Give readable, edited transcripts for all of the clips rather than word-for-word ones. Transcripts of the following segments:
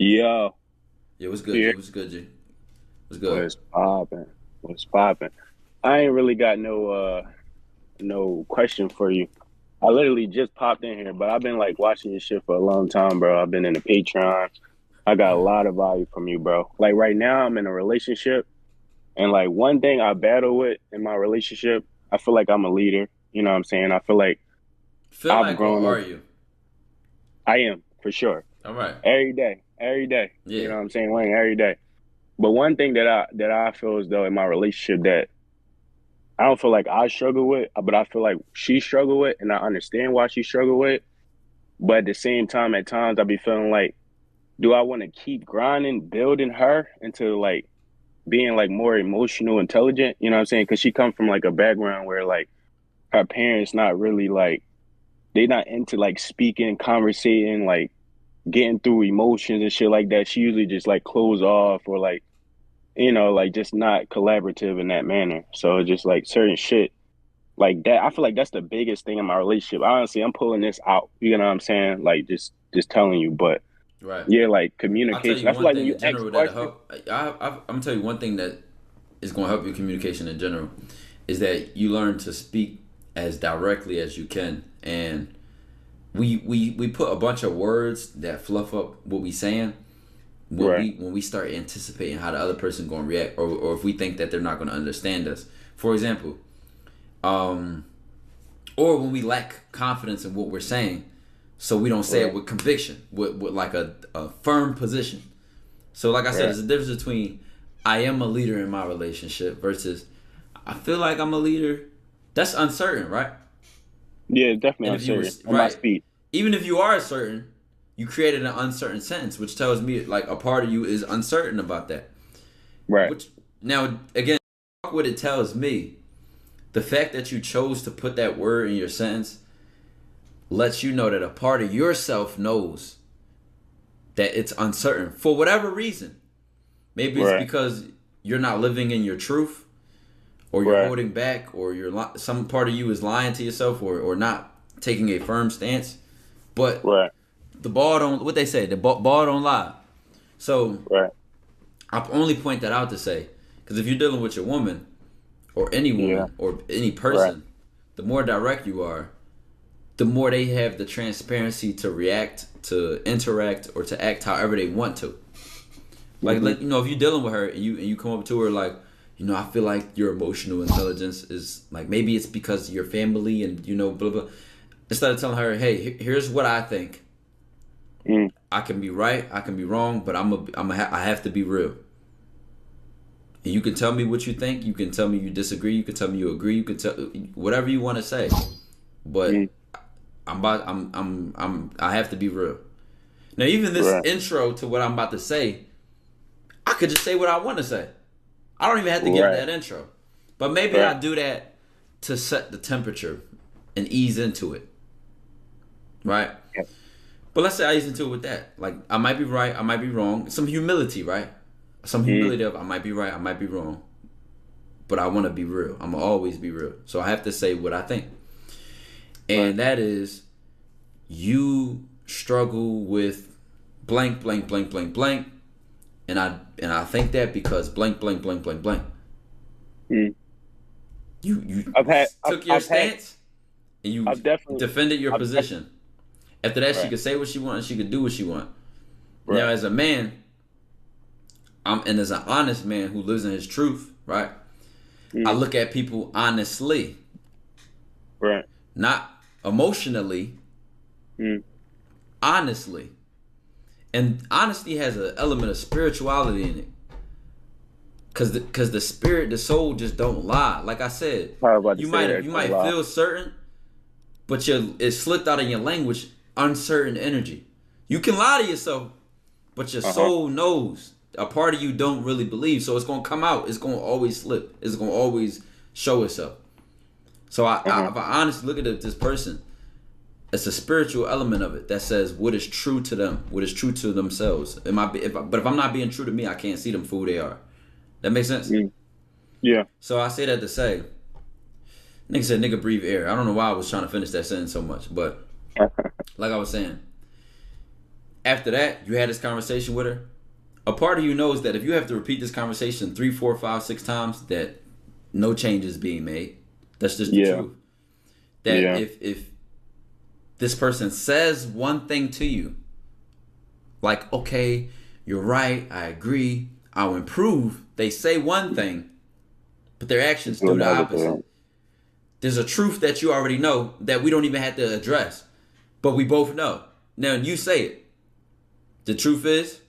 Yo, Yeah, what's good, here G? What's good, G? What's good? was popping. Was popping. I ain't really got no question for you. I literally just popped in here, but I've been like watching your shit for a long time, bro. I've been in the Patreon. I got a lot of value from you, bro. Like right now, I'm in a relationship, and like one thing I battle with in my relationship, I feel like I'm a leader. You know what I'm saying? I feel like Feel I've like, or grown up. are you? I am for sure. All right. Every day, every day. You Yeah. know what I'm saying? Wayne, every day. But one thing that I feel as though in my relationship that I don't feel like I struggle with, but I feel like she struggle with, and I understand why she struggle with. But at the same time, at times I be feeling like, do I want to keep grinding, building her into like being like more emotional, intelligent? You know what I'm saying? Because she come from like a background where like her parents not really like they not into like speaking, conversating, like getting through emotions and shit like that. She usually just like close off or like like just not collaborative in that manner. So just like certain shit like that. I feel like that's the biggest thing in my relationship. Honestly, I'm pulling this out. You know what I'm saying? Like just telling you. But Right. yeah, like I'll tell communication. you I feel one like when thing you in ask general that'll questions, help. I'm gonna tell you one thing that is gonna help your communication in general is that you learn to speak as directly as you can, and we put a bunch of words that fluff up what we saying when right, we start anticipating how the other person gonna react, or if we think that they're not gonna understand us. For example, um, or when we lack confidence in what we're saying, so we don't say it right, with conviction, with like a firm position. So like I said, right. there's a difference between I am a leader in my relationship versus I feel like I'm a leader. That's uncertain, right? Yeah, it's definitely And if you were uncertain on my right, speed. even if you are certain, you created an uncertain sentence, which tells me like a part of you is uncertain about that. Right. Which now again, what it tells me, the fact that you chose to put that word in your sentence lets you know that a part of yourself knows that it's uncertain for whatever reason. Maybe it's Right. because you're not living in your truth, or you're Right. holding back, or some part of you is lying to yourself, or not taking a firm stance. But Right. the ball don't. What they say, the ball don't lie. So Right. I only point that out to say, because if you're dealing with your woman, or any Yeah. woman, or any Right. person, the more direct you are, the more they have the transparency to react, to interact, or to act however they want to. Like, Hmm. if you're dealing with her and you come up to her like, I feel like your emotional intelligence is like, maybe it's because of your family and blah blah. Instead of telling her, hey, here's what I think. Mm. I can be right, I can be wrong, but I have to be real. And you can tell me what you think. You can tell me you disagree. You can tell me you agree. You can tell whatever you want to say. Mm. But I have to be real. Now, even this Right. intro to what I'm about to say, I could just say what I want to say. I don't even have to give Right. that intro. But maybe I Right. do that to set the temperature and ease into it. Right? Yeah. But let's say I ease into it with that. Like, I might be right, I might be wrong. Some humility, right? Some Mm. humility of I might be right, I might be wrong. But I want to be real. I'm going to always be real. So I have to say what I think. Right. And that is, you struggle with blank, blank, blank, blank, blank. And I think that because blank, blank, blank, blank, blank. Mm. You I've had. took your I've had. stance and you I've definitely. defended your I've definitely. position. After that, she Right. could say what she wants. She could do what she wants. Now, Right. as a man, and as an honest man who lives in his truth, right? I Mm. look at people honestly, Right. not emotionally, Mm. honestly. And honesty has an element of spirituality in it. Cause the spirit, the soul just don't lie. Like I said, I was about to you say might that. you Don't might lie. feel certain, but it slipped out of your language, uncertain energy. You can lie to yourself, but your Uh huh. soul knows. A part of you don't really believe, so it's gonna come out. It's gonna always slip. It's gonna always show itself. So Uh huh. if I honestly look at this person, it's a spiritual element of it that says what is true to them, what is true to themselves. But if I'm not being true to me, I can't see them for who they are. That makes sense. Mm. Yeah. So I say that to say, nigga said, nigga breathe air. I don't know why I was trying to finish that sentence so much, but like I was saying, After that, you had this conversation with her. A part of you knows that if you have to repeat this conversation 3, 4, 5, 6 times, that no change is being made. That's just the truth. That if this person says one thing to you, like, okay, you're right, I agree, I'll improve. They say one thing, but their actions do the opposite. There's a truth that you already know that we don't even have to address, but we both know. Now you say it. The truth is?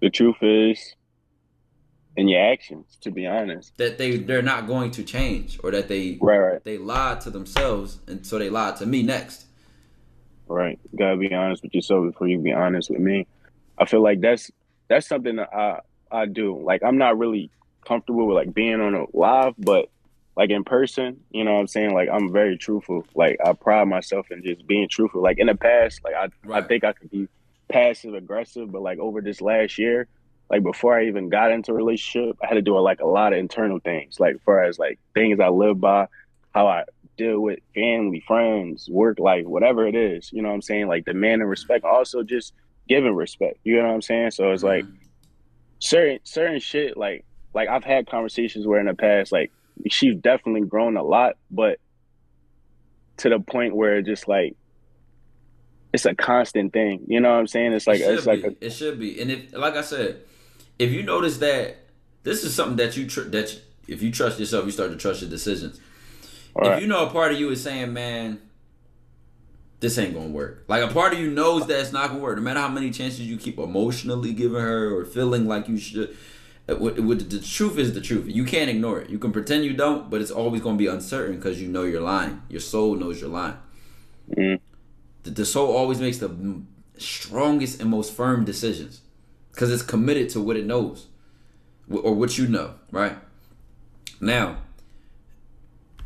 The truth is in your actions, to be honest. That they're not going to change, or that they lied to themselves, and so they lied to me next. Right. You gotta be honest with yourself before you be honest with me. I feel like that's something that I do. Like, I'm not really comfortable with like being on a live, but like in person, you know what I'm saying? Like, I'm very truthful. Like, I pride myself in just being truthful. Like, in the past, like I think I could be passive aggressive, but like over this last year, like before I even got into a relationship, I had to do like a lot of internal things, like as far as like things I live by, how I deal with family, friends, work, like whatever it is, you know what I'm saying? Like demanding respect, also just giving respect, you know what I'm saying? So it's like certain shit, like I've had conversations where in the past, like she's definitely grown a lot, but to the point where it's just like it's a constant thing, you know what I'm saying? It's like it should be. And if, like I said, if you notice that this is something that if you trust yourself, you start to trust your decisions. If you know a part of you is saying, man, this ain't gonna work. Like, a part of you knows that it's not gonna work. No matter how many chances you keep emotionally giving her or feeling like you should. The truth is the truth. You can't ignore it. You can pretend you don't, but it's always gonna be uncertain because you know you're lying. Your soul knows you're lying. The soul always makes the strongest and most firm decisions because it's committed to what it knows or what you know, right? Now,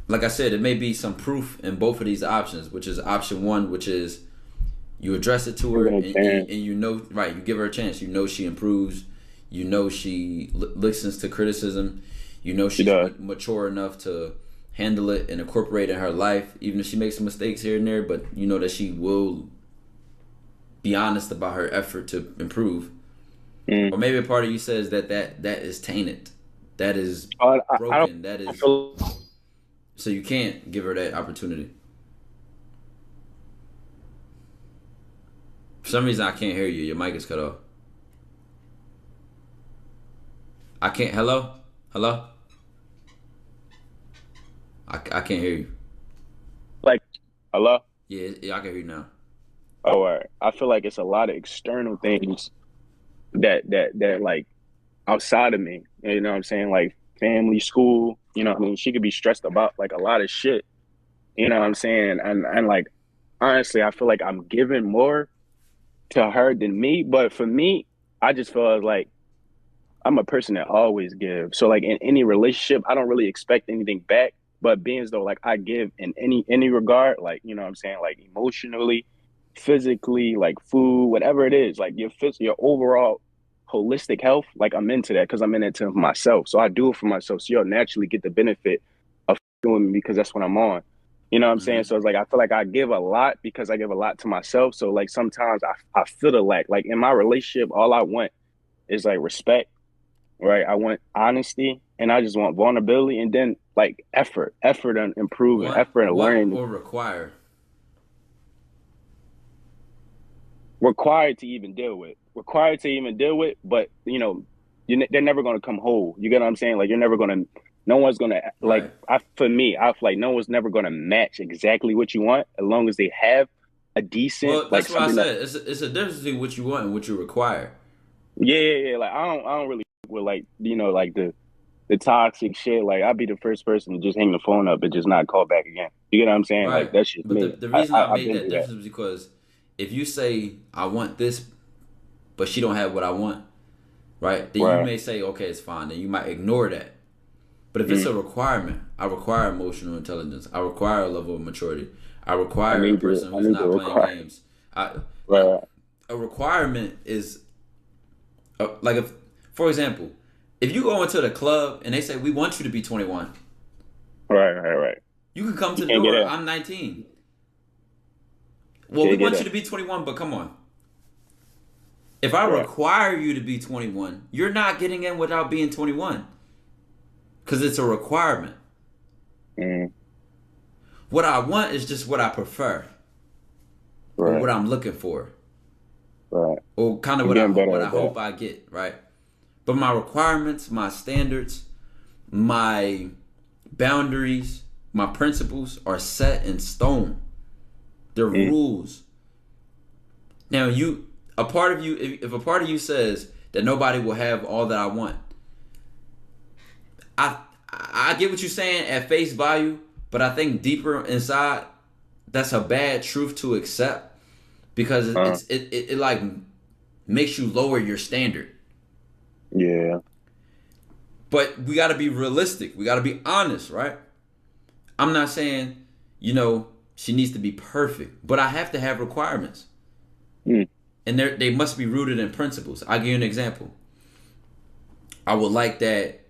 like I said, it may be some proof in both of these options, which is option one, which is you address it to her and you know, right, you give her a chance. You know she improves. You know she listens to criticism. You know she's mature enough to handle it and incorporate it in her life, even if she makes some mistakes here and there, but you know that she will be honest about her effort to improve. Or maybe a part of you says that is tainted. That is broken. That is... So you can't give her that opportunity. For some reason, I can't hear you. Your mic is cut off. I can't... Hello? Hello? I can't hear you. Like, hello? Yeah, I can hear you now. Oh, all right. I feel like it's a lot of external things that like outside of me. You know what I'm saying? Like family, school. You know what I mean? She could be stressed about like a lot of shit. You know what I'm saying? And like, honestly, I feel like I'm giving more to her than me. But for me, I just feel like I'm a person that always gives. So like in any relationship, I don't really expect anything back. But being as though like I give in any regard, like, you know what I'm saying, like emotionally, physically, like food, whatever it is, like your overall holistic health, like I'm into that because I'm in it to myself. So I do it for myself. So you'll naturally get the benefit of doing me because that's what I'm on. You know what I'm saying? So it's like I feel like I give a lot because I give a lot to myself. So like sometimes I feel the lack. Like in my relationship, all I want is like respect. Right, I want honesty, and I just want vulnerability, and then like effort and improving, effort and learning. Or required to even deal with, but you know, they're never gonna come whole. You get what I'm saying? Like no one's gonna like. For me, I feel like no one's never gonna match exactly what you want as long as they have a decent. Well, that's what I said. It's a difference between what you want and what you require. Yeah. Like I don't really with like, you know, like the toxic shit. Like I'd be the first person to just hang the phone up and just not call back again. You get what I'm saying? Right. Like that's just but me. The reason I made that difference is because if you say I want this, but she don't have what I want, right? Then you may say, okay, it's fine. Then you might ignore that. But if it's a requirement, I require emotional intelligence. I require a level of maturity. I require a person who's not playing games. A requirement is like if, for example, if you go into the club and they say we want you to be 21, right, you can come to the door. I'm 19. Well, we want you to be 21, but come on. If I Right. require you to be 21, you're not getting in without being 21 because it's a requirement. Mm. What I want is just what I prefer or Right. what I'm looking for Right. or kind of You're getting what better I at that. hope I get, right? But my requirements, my standards, my boundaries, my principles are set in stone. They're Mm. rules. Now a part of you, if a part of you says that nobody will have all that I want, I get what you're saying at face value, but I think deeper inside, that's a bad truth to accept because Uh, it like makes you lower your standard. yeah. But we got to be realistic. We got to be honest, right? I'm not saying, she needs to be perfect, but I have to have requirements. Mm. And they must be rooted in principles. I'll give you an example. I would like that,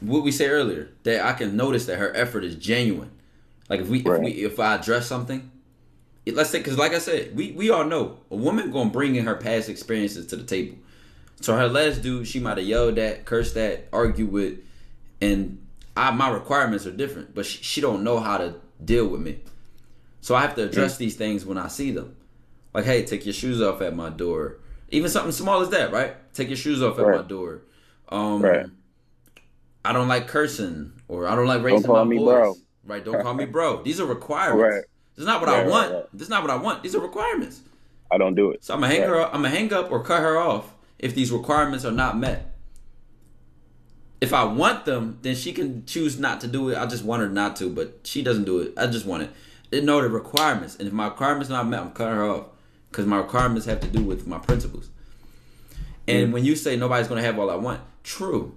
what we said earlier, that I can notice that her effort is genuine. Like Right. if I address something, let's say, because like I said, we all know a woman gonna bring in her past experiences to the table. So her last dude, she might have yelled at, cursed at, argued with, and my requirements are different, but she don't know how to deal with me. So I have to Mm. address these things when I see them. Like, hey, take your shoes off at my door. Even something small as that, right? Take your shoes off at my Right. door. Right. I don't like cursing, or I don't like Don't raising call my me bro. voice. Right? Don't call me bro. These are Right. requirements. This is not what I Right. Right. want. Right. This is not what I want. These are requirements. I don't do it. So I'm gonna hang Right. her up. I'm gonna hang up or cut her off if these requirements are not met. If I want them, then she can choose not to do it. I just want her not to, but she doesn't do it. I just want it. They know the requirements, and if my requirements not met, I'm cutting her off because my requirements have to do with my principles. And Mm. when you say nobody's gonna have all I want, true,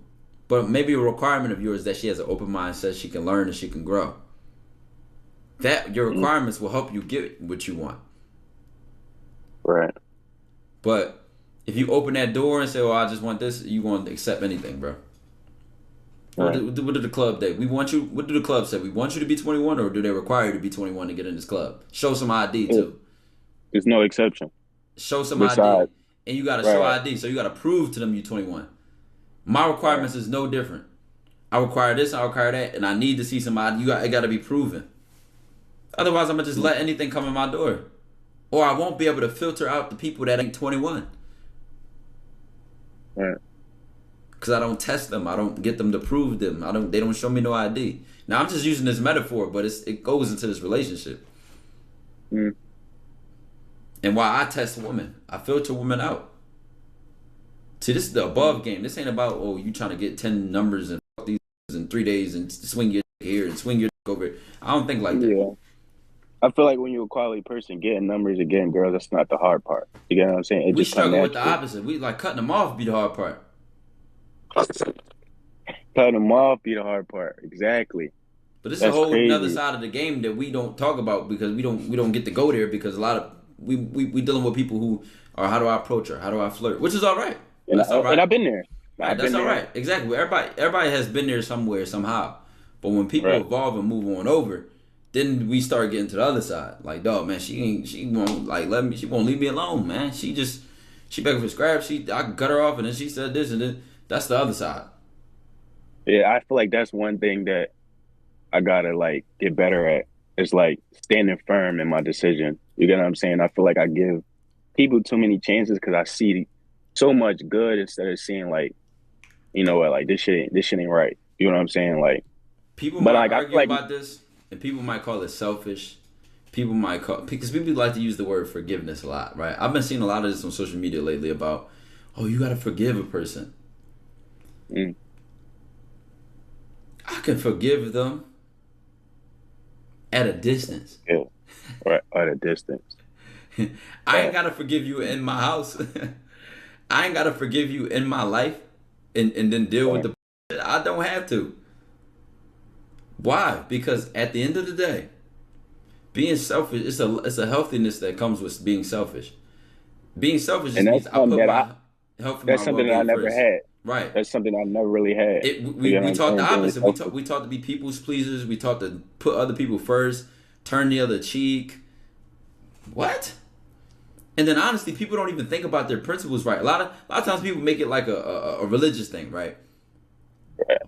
but maybe a requirement of yours is that she has an open mind, says she can learn and she can grow. That your Mm. requirements will help you get what you want. Right. But if you open that door and say, "Oh, I just want this," you won't accept anything, bro. What Right. did the club say? What do the club say? We want you to be 21, or do they require you to be 21 to get in this club? Show some ID Yeah. too. There's no exception. Show some ID, Besides, and you gotta show right. ID. So you gotta prove to them you 21. My Right. requirements is no different. I require this, I require that, and I need to see some ID. It gotta be proven. Otherwise, I'm gonna just let anything come in my door, or I won't be able to filter out the people that ain't 21. Right. Because I don't test them. I don't get them to prove them. They don't show me no ID. Now I'm just using this metaphor, but it goes into this relationship. Mm. And why I test women, I filter women out. See, this is the above game. This ain't about, oh, you trying to get 10 numbers and fuck these in 3 days and swing your dick here and swing your dick over here. I don't think like that. Yeah. I feel like when you're a quality person, getting numbers and getting girls, that's not the hard part. You get what I'm saying? It We just comes struggle with the naturally. opposite. We like cutting them off be the hard part. Cutting them off be the hard part. Exactly. But this is a That's whole another crazy. side of the game that we don't talk about because we don't get to go there because a lot of we dealing with people who are, how do I approach her? How do I flirt? Which is all right. That's all And right. I've been there. Right, I've that's been all there. right. Exactly. Everybody has been there somewhere somehow. But when people Right. evolve and move on over, then we start getting to the other side. Like, dog, man, she won't she won't leave me alone, man. She begging for scraps. I can cut her off, and then she said this, and then that's the other side. Yeah, I feel like that's one thing that I gotta like get better at. It's like standing firm in my decision. You get what I'm saying? I feel like I give people too many chances because I see so much good instead of seeing like, you know what, like this shit ain't right. You know what I'm saying? Like, People but might like I feel argue like about this, and people might call it selfish. People might call because people like to use the word forgiveness a lot, right? I've been seeing a lot of this on social media lately about, oh, you gotta forgive a person. mm, I can forgive them at a distance. yeah, right at a distance. I ain't Right. gotta forgive you in my house. I ain't gotta forgive you in my life, and then deal with Right. the. I don't have to. Why? Because at the end of the day, being selfish it's a healthiness that comes with being selfish. Being selfish just And means that's I something put that my health and my that's well something that I being never first. had. Right. That's something I never really had. You get what We I'm taught the saying? Being opposite. selfish. We taught to be people's pleasers. We taught to put other people first, turn the other cheek. What? And then honestly, people don't even think about their principles right. A lot of times people make it like a religious thing, right?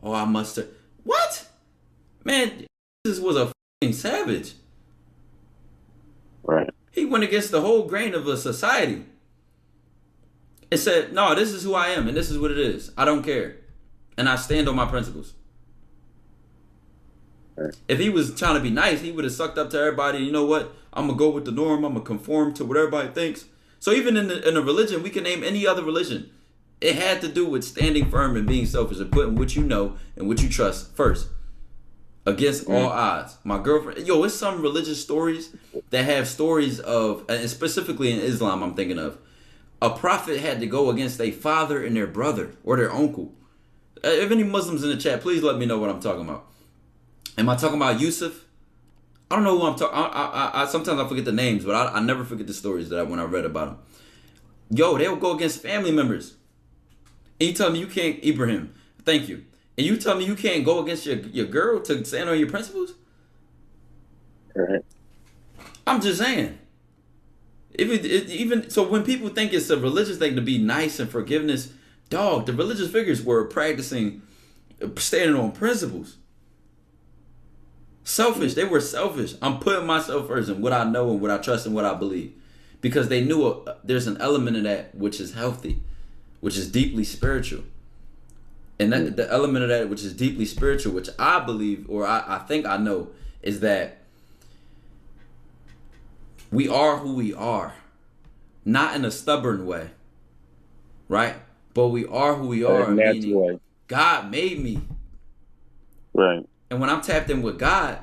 Oh, I must have. What? Man, Jesus was a fucking savage. Right. He went against the whole grain of a society. It said, no, this is who I am and this is what it is. I don't care. And I stand on my principles. Right. If he was trying to be nice, he would have sucked up to everybody. You know what? I'm going to go with the norm. I'm going to conform to what everybody thinks. So even in a religion, we can name any other religion. It had to do with standing firm and being selfish and putting what you know and what you trust first. Against all odds. My girlfriend, it's some religious stories that have stories of, and specifically in Islam I'm thinking of, a prophet had to go against their father and their brother or their uncle. If any Muslims in the chat, please let me know what I'm talking about. Am I talking about Yusuf? I don't know who I'm talking. I sometimes I forget the names, but I never forget the stories that when I read about them. They will go against family members. And you tell me you can't, Ibrahim, thank you. And you tell me you can't go against your girl to stand on your principles? Right. I'm just saying. Even so, when people think it's a religious thing to be nice and forgiveness, dog, the religious figures were practicing standing on principles. Selfish. They were selfish. I'm putting myself first in what I know and what I trust and what I believe. Because they knew there's an element of that which is healthy, which is deeply spiritual. And that the element of that which is deeply spiritual, which I believe, or I think I know, is that we are who we are. Not in a stubborn way. Right? But we are who we are. Meaning way. God made me. Right. And when I'm tapped in with God,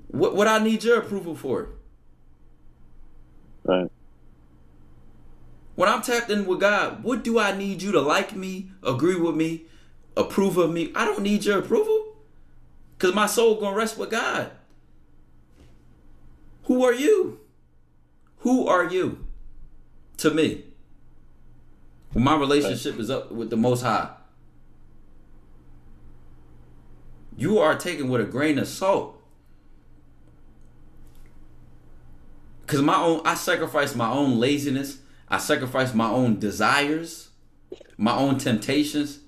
what I need your approval for? Right. When I'm tapped in with God, what do I need you to like me, agree with me, approve of me? I don't need your approval. Because my soul going to rest with God. Who are you? Who are you to me? When my relationship is up with the Most High. You are taken with a grain of salt. Because I sacrifice my own laziness. I sacrifice my own desires, my own temptations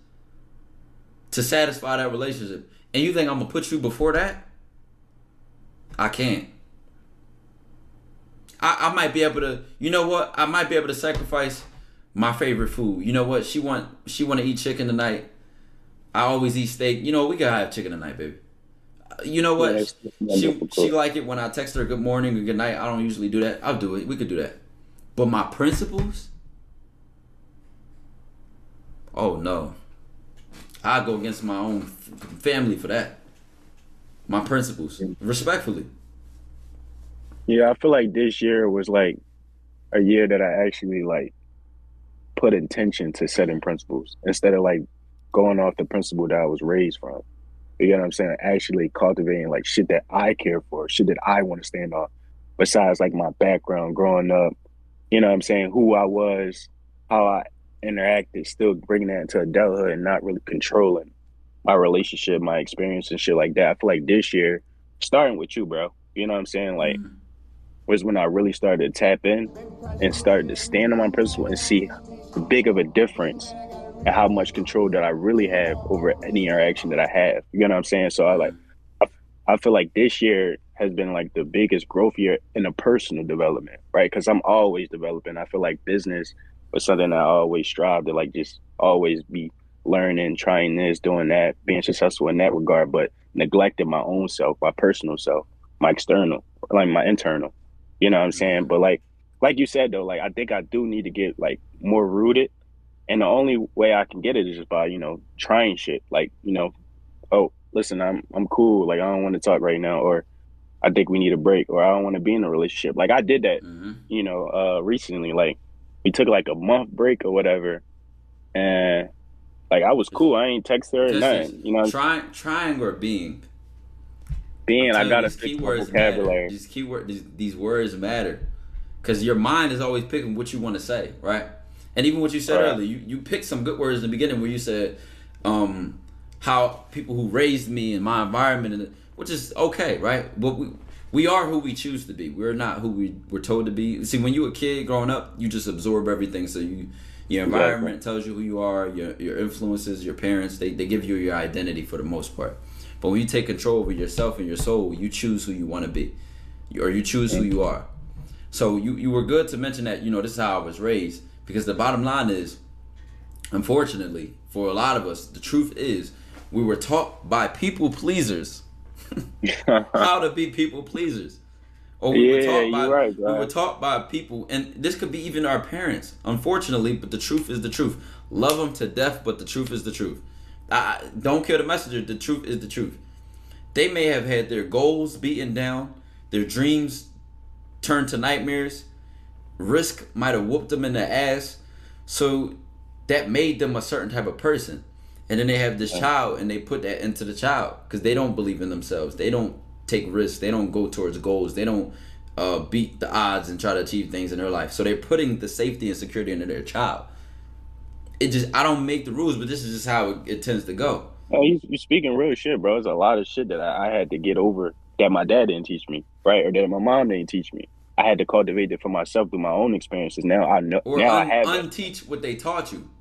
to satisfy that relationship. And you think I'm going to put you before that? I can't. I might be able to, you know what? I might be able to sacrifice my favorite food. You know what? She want to eat chicken tonight. I always eat steak. You know, we gotta have chicken tonight, baby. You know what? She like it when I text her good morning or good night. I don't usually do that. I'll do it. We could do that. But my principles? Oh no. I go against my own family for that. My principles. Respectfully. Yeah, I feel like this year was like a year that I actually like put intention to setting principles instead of like going off the principle that I was raised from. You know what I'm saying? Actually cultivating like shit that I care for, shit that I want to stand on. Besides like my background growing up, you know what I'm saying? Who I was, how I interacted, still bringing that into adulthood and not really controlling my relationship, my experience and shit like that. I feel like this year, starting with you, bro, you know what I'm saying? Like, was when I really started to tap in and started to stand on my principle and see the big of a difference and how much control that I really have over any interaction that I have. You know what I'm saying? So I feel like this year has been like the biggest growth year in a personal development, right? Because I'm always developing. I feel like business was something that I always strive to like just always be learning, trying this, doing that, being successful in that regard, but neglecting my own self, my personal self, my external, like my internal. You know what I'm saying? But like you said though, like I think I do need to get like more rooted. And the only way I can get it is just by, you know, trying shit. Like, you know, oh, listen, I'm cool. Like I don't want to talk right now, or I think we need a break, or I don't want to be in a relationship. Like I did that, you know, recently. Like we took like a month break or whatever, and like I was cool. I ain't text her or nothing. You know, trying or being. I gotta fix my vocabulary. These words matter, because your mind is always picking what you want to say, right? And even what you said earlier, you picked some good words in the beginning where you said how people who raised me in my environment, which is okay, right? What We are who we choose to be. We're not who we were told to be. See, when you're a kid growing up, you just absorb everything. So your environment tells you who you are. Your influences, your parents, they give you your identity for the most part. But when you take control over yourself and your soul, you choose who you want to be, or you choose who you are. So you were good to mention that. This is how I was raised, because the bottom line is, unfortunately, for a lot of us, the truth is we were taught by people pleasers how to be people pleasers. Or we were taught by people, and this could be even our parents, unfortunately, but the truth is the truth. Love them to death, but the truth is the truth. Don't kill the messenger, the truth is the truth. They may have had their goals beaten down, their dreams turned to nightmares, risk might have whooped them in the ass, so that made them a certain type of person. And then they have this child, and they put that into the child because they don't believe in themselves. They don't take risks. They don't go towards goals. They don't beat the odds and try to achieve things in their life. So they're putting the safety and security into their child. I don't make the rules, but this is just how it tends to go. Oh, you speaking real shit, bro. There's a lot of shit that I had to get over that my dad didn't teach me, right? Or that my mom didn't teach me. I had to cultivate it for myself through my own experiences. Now I know. Or now I have unteach what they taught you.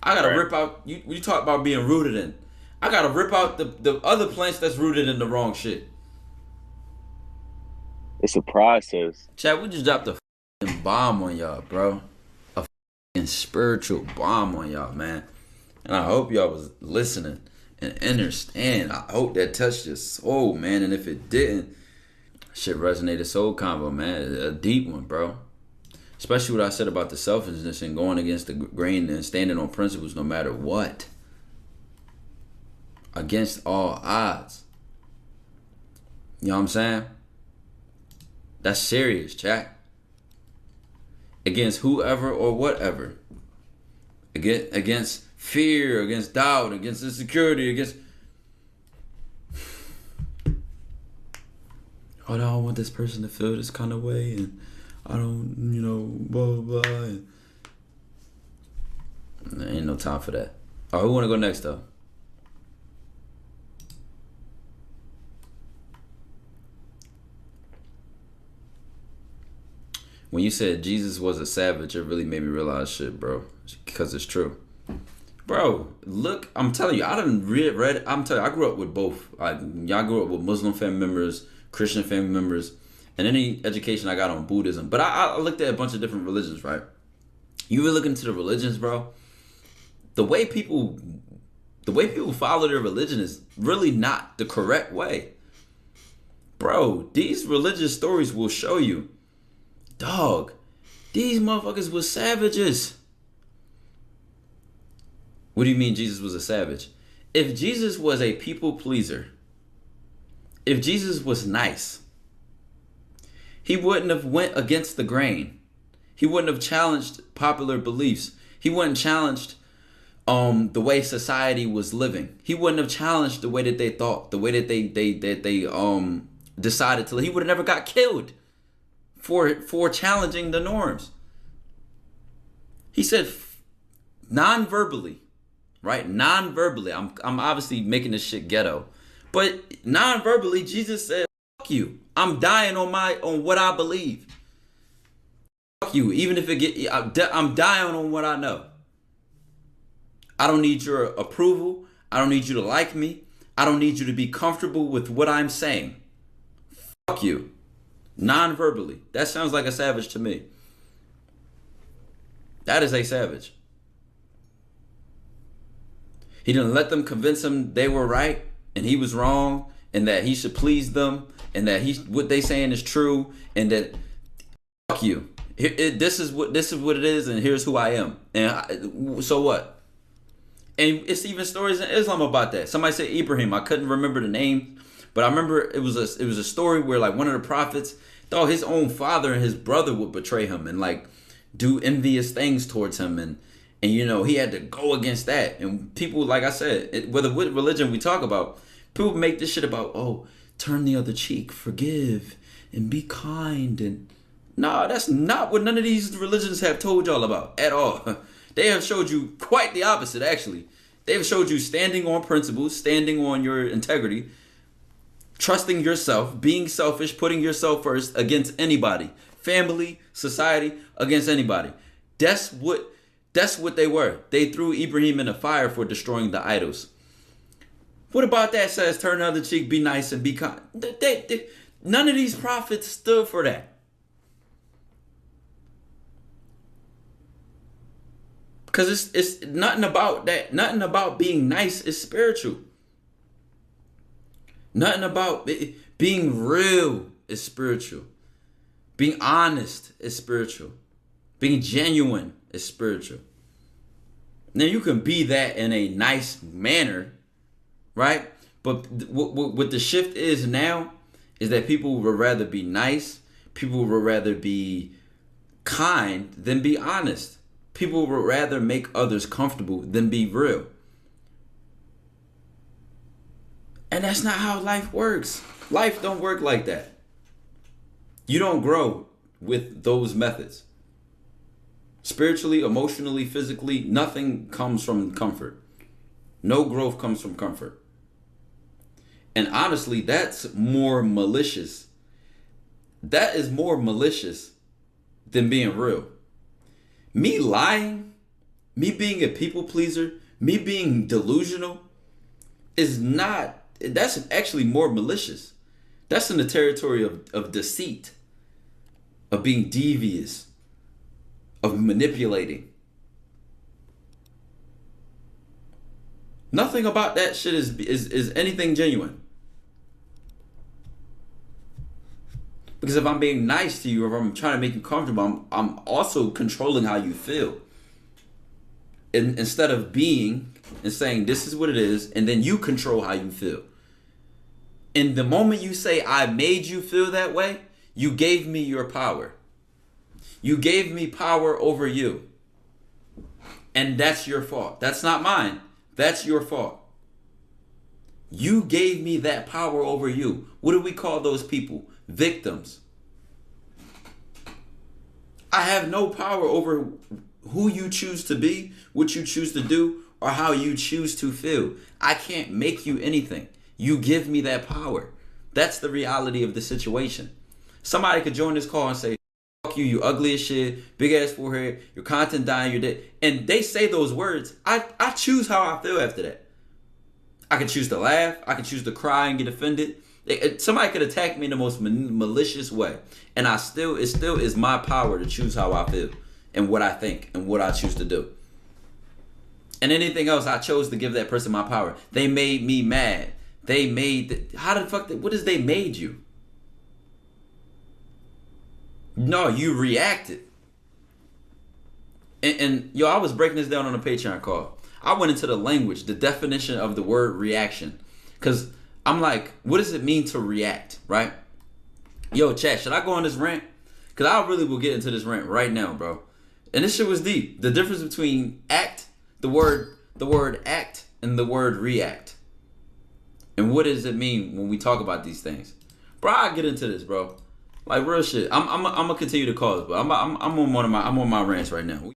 I gotta rip out. You talk about being rooted in. I gotta rip out the other plants that's rooted in the wrong shit. It's a process. Chad, we just dropped a bomb on y'all, bro. A spiritual bomb on y'all, man. And I hope y'all was listening and understand. I hope that touched your soul, man. And if it didn't, shit resonated soul convo, man. A deep one, bro. Especially what I said about the selfishness and going against the grain and standing on principles no matter what. Against all odds. You know what I'm saying? That's serious, chat. Against whoever or whatever. Against fear, against doubt, against insecurity, against... Oh, I don't want this person to feel this kind of way, and I don't, blah, blah, blah. And there ain't no time for that. All right, who want to go next, though? When you said Jesus was a savage, it really made me realize shit, bro. Because it's true. Bro, look, I'm telling you, I done read, I'm telling you, I grew up with both. Y'all grew up with Muslim family members, Christian family members, and any education I got on Buddhism. But I looked at a bunch of different religions, right? You really look into the religions, bro. The way people follow their religion is really not the correct way. Bro, these religious stories will show you, dog, these motherfuckers were savages. What do you mean Jesus was a savage? If Jesus was a people pleaser, if Jesus was nice, he wouldn't have went against the grain. He wouldn't have challenged popular beliefs. He wouldn't challenged the way society was living. He wouldn't have challenged the way that they thought, the way that they decided to live. He would have never got killed for challenging the norms. He said non-verbally, right? Non-verbally. I'm obviously making this shit ghetto, but non-verbally, Jesus said, "Fuck you. I'm dying on what I believe. Fuck you. Even if I'm dying on what I know. I don't need your approval. I don't need you to like me. I don't need you to be comfortable with what I'm saying. Fuck you." Non-verbally. That sounds like a savage to me. That is a savage. He didn't let them convince him they were right and he was wrong and that he should please them and that what they saying is true and that fuck you. This is what it is and here's who I am. And so what? And it's even stories in Islam about that. Somebody said Ibrahim. I couldn't remember the name, but I remember it was a story where like one of the prophets, thought his own father and his brother would betray him and like do envious things towards him and he had to go against that. And people, like I said, whether what religion we talk about, people make this shit about, oh, turn the other cheek, forgive, and be kind. And no, that's not what none of these religions have told y'all about at all. They have showed you quite the opposite, actually. They have showed you standing on principles, standing on your integrity, trusting yourself, being selfish, putting yourself first against anybody, family, society, against anybody. That's what they were. They threw Ibrahim in the fire for destroying the idols. What about that says turn the other cheek, be nice and be kind? None of these prophets stood for that. Because it's nothing about that. Nothing about being nice is spiritual. Nothing about being real is spiritual. Being honest is spiritual. Being genuine is spiritual. Now you can be that in a nice manner, right? But what the shift is now is that people would rather be nice. People would rather be kind than be honest. People would rather make others comfortable than be real. And that's not how life works. Life don't work like that. You don't grow with those methods. Spiritually, emotionally, physically, nothing comes from comfort. No growth comes from comfort. And honestly, that's more malicious. That is more malicious than being real. Me lying, me being a people pleaser, me being delusional is not, that's actually more malicious. That's in the territory of deceit, of being devious, of manipulating. Nothing about that shit is anything genuine. Because if I'm being nice to you, or if I'm trying to make you comfortable, I'm also controlling how you feel. And instead of being and saying this is what it is, and then you control how you feel. And the moment you say I made you feel that way, you gave me your power. You gave me power over you. And that's your fault. That's not mine. That's your fault. You gave me that power over you. What do we call those people? Victims. I have no power over who you choose to be, what you choose to do, or how you choose to feel. I can't make you anything. You give me that power. That's the reality of the situation. Somebody could join this call and say, fuck you, you ugly as shit, big ass forehead, your content dying, you're dead. And they say those words. I choose how I feel after that. I can choose to laugh. I can choose to cry and get offended. Somebody could attack me in the most malicious way, and it still is my power to choose how I feel and what I think and what I choose to do. And anything else, I chose to give that person my power. They made me mad. They made what is they made you? No, you reacted. And yo, I was breaking this down on a Patreon call. I went into the language, the definition of the word reaction, because I'm like, what does it mean to react, right? Yo, chat, should I go on this rant? Because I really will get into this rant right now, bro. And this shit was deep. The difference between act, the word act, and the word react. And what does it mean when we talk about these things? Bro, I get into this, bro. Like real shit. I'm gonna continue to call this, but I'm on my rants right now.